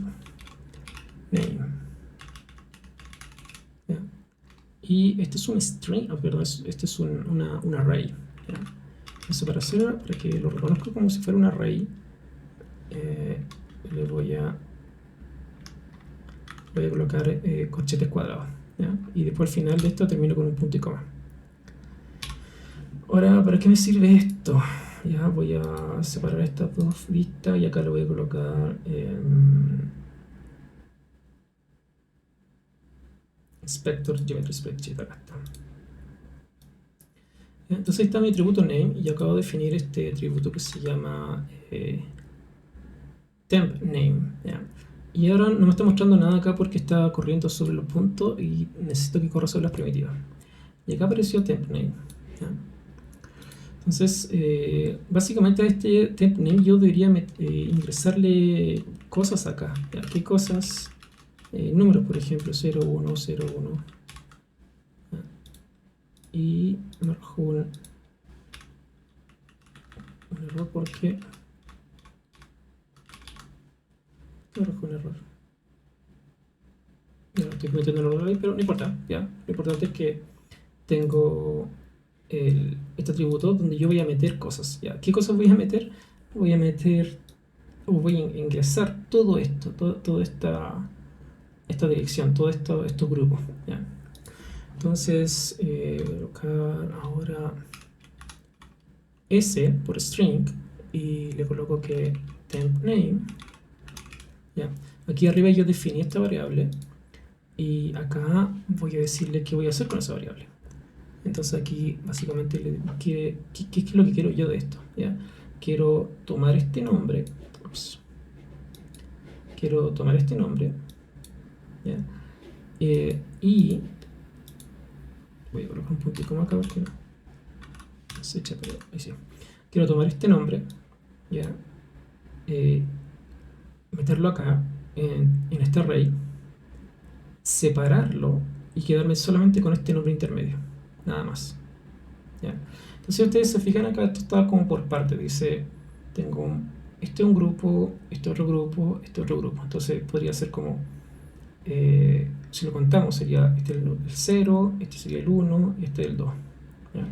name. ¿Ya? Y este es un string, perdón, este es un array. ¿Ya? Entonces para que lo reconozca como si fuera un array, le voy a colocar corchetes cuadrados, ¿ya? Y después al final de esto termino con un punto y coma. Ahora, ¿para qué me sirve esto? Ya voy a separar estas dos vistas y acá le voy a colocar Inspector Geometry Spreadsheet, acá está. Entonces ahí está mi atributo name y acabo de definir este atributo que se llama temp name. ¿Ya? Y ahora no me está mostrando nada acá porque está corriendo sobre los puntos y necesito que corra sobre las primitivas. Y acá apareció temp name. ¿Ya? Entonces, básicamente a este temp name yo debería ingresarle cosas acá. ¿Ya? ¿Qué cosas? Números, por ejemplo, 0, 1, 0, 1. ¿Ya? Y me arrojó un error porque... Me arrojó un error. Ya, estoy cometiendo un error ahí, pero no importa. ¿Ya? Lo importante es que tengo... este atributo donde yo voy a meter cosas. ¿Ya? ¿Qué cosas voy a meter? Voy a meter o voy a ingresar todo esto, toda esta dirección, todos estos grupos. ¿Ya? Entonces, voy a colocar ahora S por string y le coloco que temp name. ¿Ya? Aquí arriba yo definí esta variable y acá voy a decirle qué voy a hacer con esa variable. Entonces aquí básicamente ¿qué es lo que quiero yo de esto? ¿Ya? Quiero tomar este nombre. Quiero tomar este nombre. ¿Ya? Y voy a colocar un punto y coma acá porque no se echa, pero ahí sí. Quiero tomar este nombre, ¿ya? Meterlo acá en este array, separarlo y quedarme solamente con este nombre intermedio. Nada más. ¿Ya? Entonces, si ustedes se fijan acá, esto está como por parte. Dice, tengo este es un grupo, este otro grupo, este otro grupo. Entonces, podría ser como, si lo contamos, sería este el 0, este sería el 1 y este el 2. ¿Ya?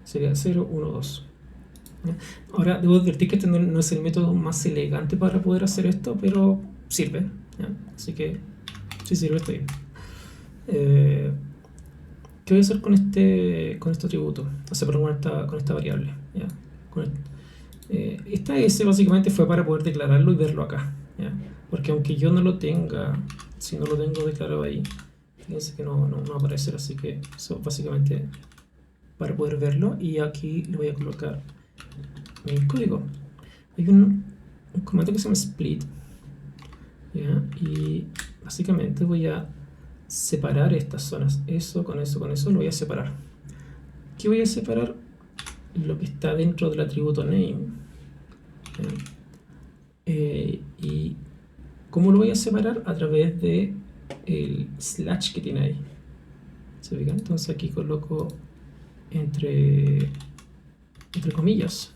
Sería 0, 1, 2. ¿Ya? Ahora, debo advertir que este no es el método más elegante para poder hacer esto, pero sirve. ¿Ya? Así que, si sirve, está bien. ¿Qué voy a hacer con este atributo? O sea, perdón, con esta variable. ¿Ya? Esta S básicamente fue para poder declararlo y verlo acá. ¿Ya? Porque aunque yo no lo tenga, si no lo tengo declarado ahí, fíjense que no va a aparecer, así que eso básicamente para poder verlo. Y aquí le voy a colocar mi código. Hay un comando que se llama split. ¿Ya? Y básicamente voy a separar estas zonas. Eso, con eso, con eso lo voy a separar. ¿Qué voy a separar? Lo que está dentro del atributo name. Y ¿cómo lo voy a separar? A través de el slash que tiene ahí. ¿Se fijan? Entonces aquí coloco entre comillas.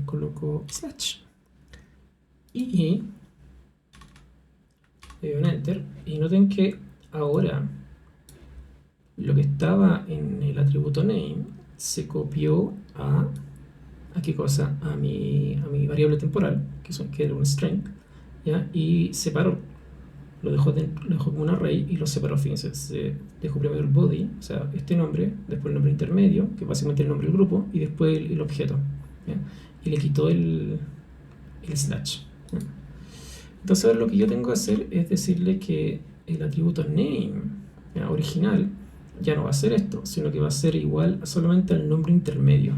Coloco slash. Y le doy un enter. Y noten que ahora lo que estaba en el atributo name se copió a qué cosa, a mi variable temporal, que era un string, ¿ya? Y separó, lo dejó como un array y lo separó. Fíjense, se dejó primero el body, o sea, este nombre, después el nombre intermedio, que es básicamente el nombre del grupo, y después el objeto, ¿ya? Y le quitó el slash, ¿ya? Entonces ahora lo que yo tengo que hacer es decirle que el atributo name, ¿ya? Original ya no va a ser esto, sino que va a ser igual solamente al nombre intermedio.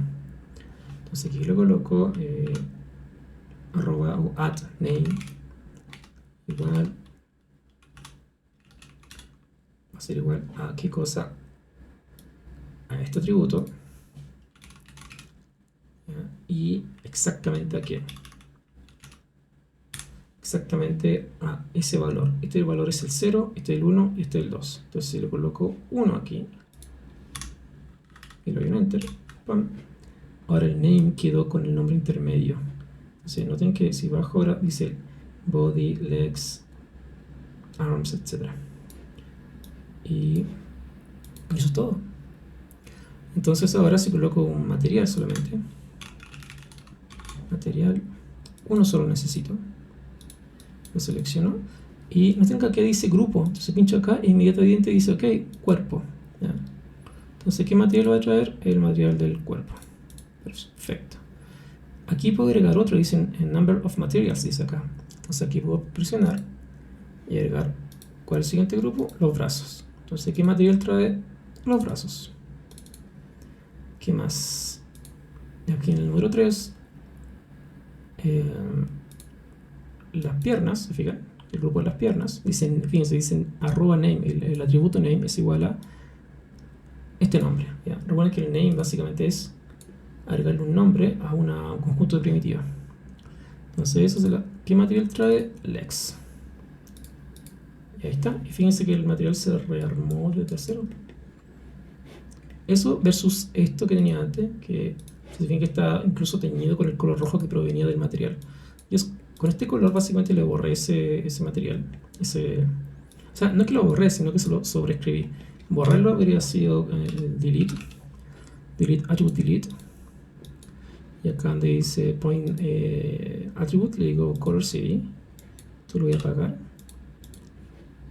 Entonces aquí lo coloco arroba o at name igual, va a ser igual a qué cosa, a este atributo, ¿ya? Y exactamente a qué, exactamente a ese valor. Este valor es el 0, este es el 1 y este es el 2. Entonces si le coloco 1 aquí y le doy un enter, ¡pam! Ahora el name quedó con el nombre intermedio. Entonces noten que si bajo ahora dice body, legs, arms, etc. Y eso es todo. Entonces ahora si coloco un material solamente, material, uno solo necesito, lo selecciono y noten que aquí dice grupo, entonces pincho acá e inmediatamente dice ok, cuerpo, ¿ya? Entonces ¿qué material va a traer? El material del cuerpo. Perfecto. Aquí puedo agregar otro, dice number of materials, dice acá. Entonces aquí puedo presionar y agregar, ¿cuál es el siguiente grupo? Los brazos. Entonces ¿qué material trae? Los brazos. ¿Qué más? Aquí en el número 3, las piernas, ¿se fijan? El grupo de las piernas, dicen, fíjense, dicen arroba name, el atributo name es igual a este nombre, ¿ya? Recuerden que el name básicamente es agregarle un nombre a un conjunto de primitivas. Entonces eso es ¿qué material trae? Lex. Y ahí está, y fíjense que el material se rearmó desde cero. Eso versus esto que tenía antes, que se fijan que está incluso teñido con el color rojo que provenía del material. Y con este color básicamente le borré ese material. O sea, no es que lo borré, sino que se lo sobreescribí. Borrarlo habría sido delete, attribute delete. Y acá donde dice point attribute le digo color city. Esto lo voy a apagar.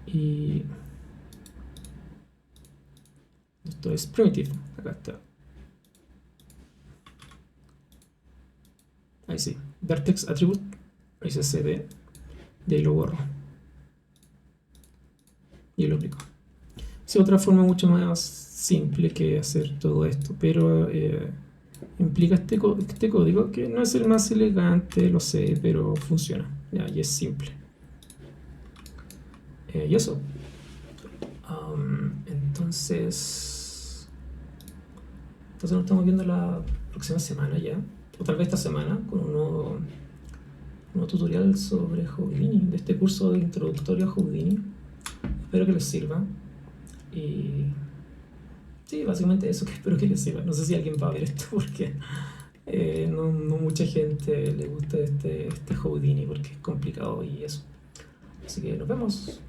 Y esto es primitive. Acá está. Ahí sí. Vertex attribute. Ahí se cede. De ahí lo borro. Y lo aplico. Es otra forma mucho más simple que hacer todo esto. Pero implica este código que no es el más elegante, lo sé, pero funciona. Ya, y es simple. Y eso. Entonces nos estamos viendo la próxima semana ya, o tal vez esta semana, con un nuevo tutorial sobre Houdini, de este curso de introductorio a Houdini. Espero que les sirva. Y sí, básicamente eso, que espero que les sirva. No sé si alguien va a ver esto porque no mucha gente le gusta este Houdini porque es complicado y eso. Así que nos vemos.